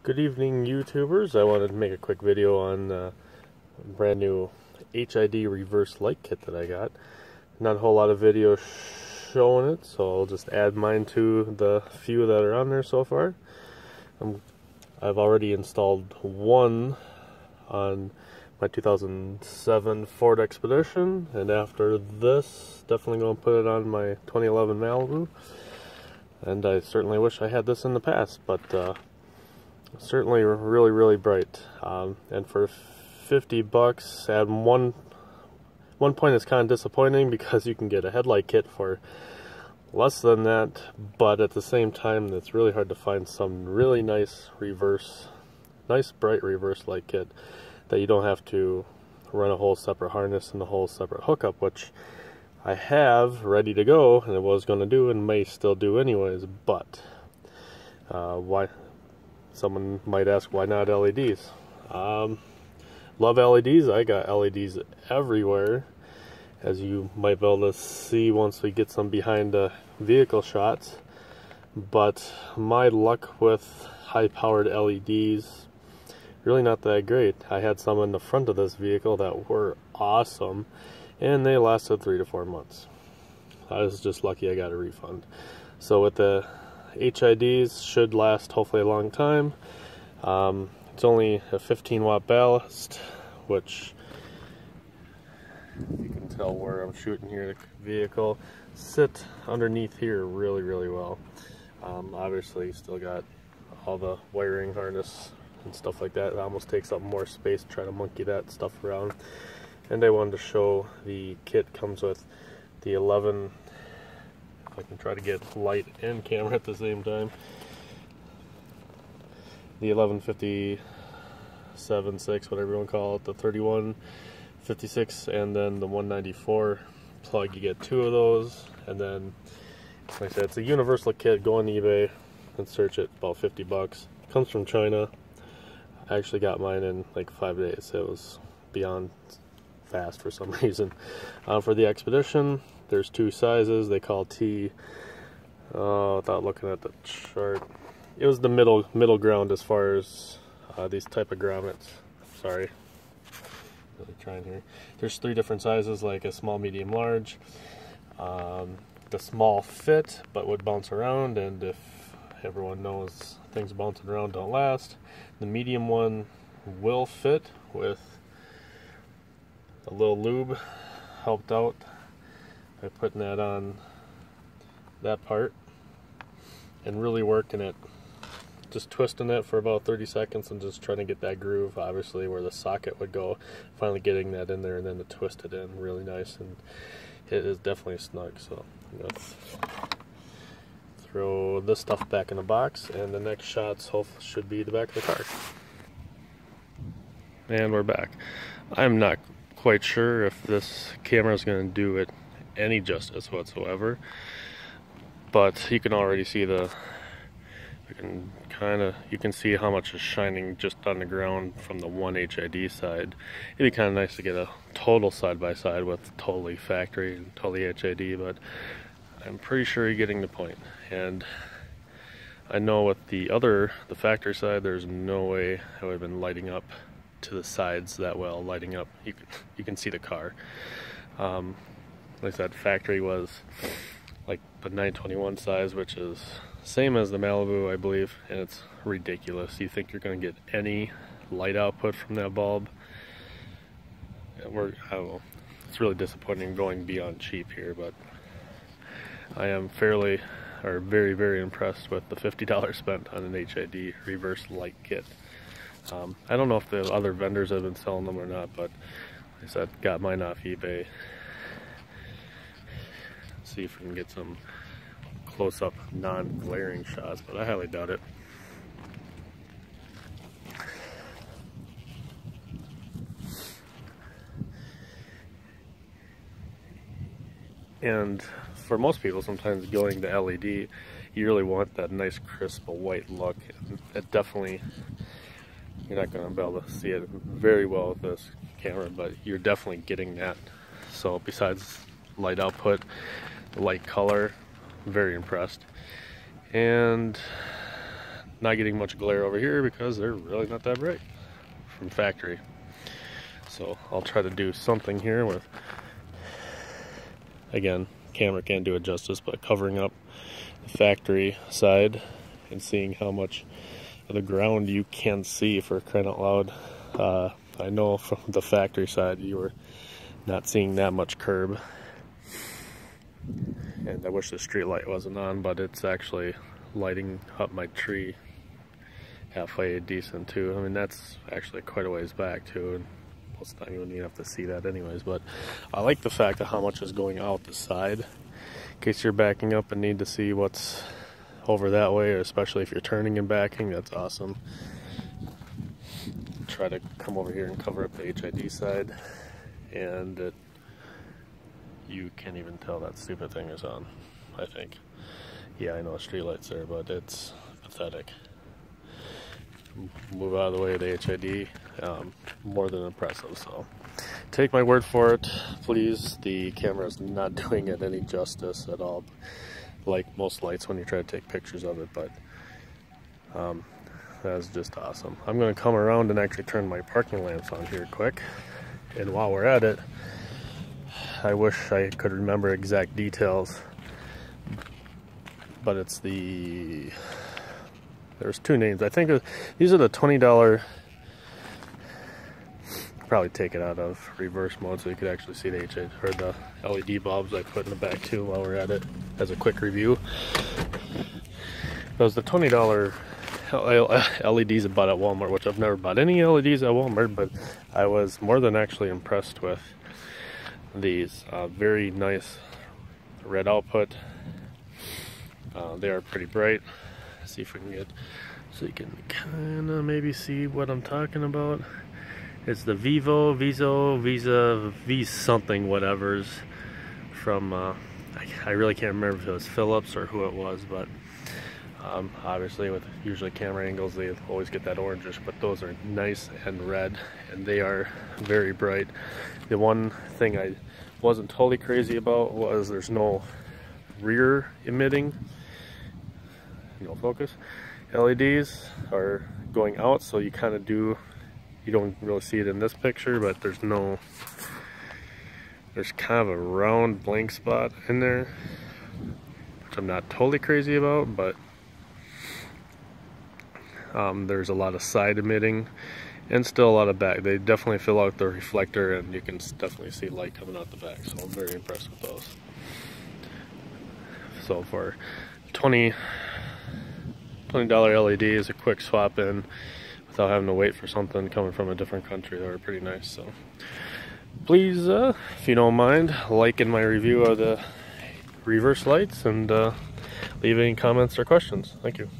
Good evening, YouTubers. I wanted to make a quick video on a brand new HID reverse light kit that I got. Not a whole lot of video showing it, so I'll just add mine to the few that are on there so far. I've already installed one on my 2007 Ford Expedition, and after this, definitely going to put it on my 2011 Malibu. And I certainly wish I had this in the past, but certainly really bright. And for $50, at one point it's kind of disappointing because you can get a headlight kit for less than that, but at the same time it's really hard to find some really nice bright reverse light kit that you don't have to run a whole separate harness and a whole separate hookup, which I have ready to go and I was going to do and may still do anyways. But why? Someone might ask, why not LEDs? Love LEDs. I got LEDs everywhere, as you might be able to see once we get some behind the vehicle shots. But my luck with high-powered LEDs, really not that great. I had some in the front of this vehicle that were awesome, and they lasted 3 to 4 months. I was just lucky I got a refund. So with the HIDs, should last hopefully a long time. It's only a 15-watt ballast, which you can tell where I'm shooting here. The vehicle sit underneath here really well. Obviously still got all the wiring harness and stuff like that. It almost takes up more space to try to monkey that stuff around. And I wanted to show the kit comes with the 11, if I can try to get light and camera at the same time, the 1157.6, whatever you want to call it, the 3156, and then the 194 plug. You get 2 of those, and then, like I said, it's a universal kit. Go on eBay and search it, about $50. It comes from China. I actually got mine in like 5 days. It was beyond fast for some reason. For the Expedition, there's 2 sizes. They call T, without looking at the chart, it was the middle ground as far as these type of grommets. Sorry, really trying here. There's 3 different sizes, like a small, medium, large. The small fit but would bounce around, and if everyone knows things bouncing around don't last, the medium one will fit with a little lube. Helped out by putting that on that part and really working it, just twisting it for about 30 seconds and just trying to get that groove, obviously where the socket would go, finally getting that in there and then to twist it in really nice, and it is definitely snug. So I'm gonna throw this stuff back in the box, and the next shots hopefully should be the back of the car. And we're back. I'm not quite sure if this camera is going to do it any justice whatsoever, but you can already see you can see how much is shining just on the ground from the one HID side. It'd be kind of nice to get a total side-by-side with totally factory and totally HID, but I'm pretty sure you're getting the point. And I know with the factory side, there's no way I would have been lighting up to the sides that well, lighting up. You can see the car. Like I said, factory was like the 921 size, which is same as the Malibu, I believe, and it's ridiculous. You think you're going to get any light output from that bulb? I don't know. It's really disappointing going beyond cheap here, but I am very impressed with the $50 spent on an HID reverse light kit. I don't know if the other vendors have been selling them or not, but like I said, got mine off eBay. See if we can get some close-up, non-glaring shots, but I highly doubt it. And for most people, sometimes going to LED, you really want that nice crisp white look. It definitely, you're not going to be able to see it very well with this camera, but you're definitely getting that. So besides light output, light color, very impressed. And not getting much glare over here because they're really not that bright from factory. So I'll try to do something here with, again, camera can't do it justice, but covering up the factory side and seeing how much of the ground you can see, for crying out loud. I know from the factory side you were not seeing that much curb, and I wish the street light wasn't on, but it's actually lighting up my tree halfway decent too. I mean, that's actually quite a ways back too, and it's not even you have to see that anyways. But I like the fact of how much is going out the side, in case you're backing up and need to see what's over that way, or especially if you're turning and backing. That's awesome. Try to come over here and cover up the HID side, and you can't even tell that stupid thing is on, I think. Yeah, I know streetlights there, but it's pathetic. Move out of the way of the HID, more than impressive. So take my word for it, please. The camera is not doing it any justice at all, like most lights when you try to take pictures of it, but that's just awesome. I'm going to come around and actually turn my parking lamps on here quick, and while we're at it, I wish I could remember exact details, but it's there's two names. I think these are the $20, probably take it out of reverse mode so you could actually see the HID or the LED bulbs I put in the back too while we're at it as a quick review. Those the $20 LEDs I bought at Walmart, which I've never bought any LEDs at Walmart, but I was more than actually impressed with these. Very nice red output. They are pretty bright. See if we can get, so you can kind of maybe see what I'm talking about. It's the Visa V something whatever's from I really can't remember if it was Philips or who it was, but obviously with usually camera angles they always get that orangish, but those are nice and red, and they are very bright. The one thing I wasn't totally crazy about was there's no rear emitting, focus. LEDs are going out, so you kind of you don't really see it in this picture, but there's kind of a round blank spot in there, which I'm not totally crazy about, but there's a lot of side emitting and still a lot of back. They definitely fill out the reflector, and you can definitely see light coming out the back, so I'm very impressed with those. So for $20 LEDs, a quick swap in without having to wait for something coming from a different country, they were pretty nice. So please, if you don't mind, liking my review of the reverse lights, and leave any comments or questions. Thank you.